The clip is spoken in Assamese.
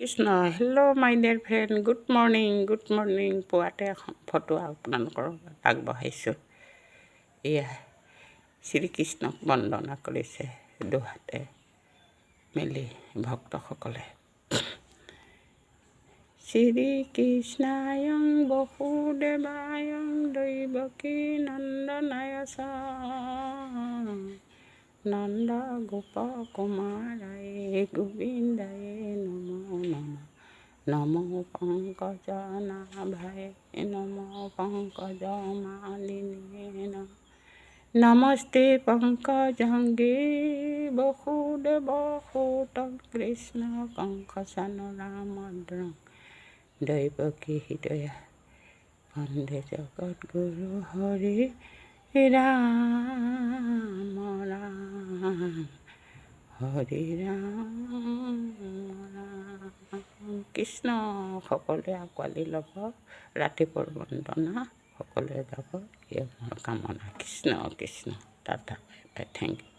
কৃষ্ণ হেল্ল' মাই ডিয়াৰ ফ্ৰেণ্ড গুড মৰ্ণিং পুৱাতে এখন ফটো আপোনালোকৰ আগবঢ়াইছোঁ। এয়া শ্ৰীকৃষ্ণক বন্দনা কৰিছে দুহাতে মেলি ভক্তসকলে। শ্ৰীকৃষ্ণায়ং বসুদেৱায়ং দৈৱকী নন্দনায় চ নন্দ গোপ কুমাৰায় গোবিন্দায়ে নমো নমো পংকজ নাভায় নমো পংকজ মালিনে নমস্তে পংকজঙ্গে বসুদেৱ সুত কৃষ্ণ কংসন ৰামদ্ৰং দৈৱকী হৃদয়া বন্দে জগদ্গুৰু হৰি ৰাম ৰাম হৰি ৰাম কৃষ্ণ। সকলোৱে আঁকোৱালি ল'ব, ৰাতিপুৱাৰ বন্দনা সকলোৱে গাব, এই মোৰ কামনা। Krishna Krishna tata bye bye, thank U.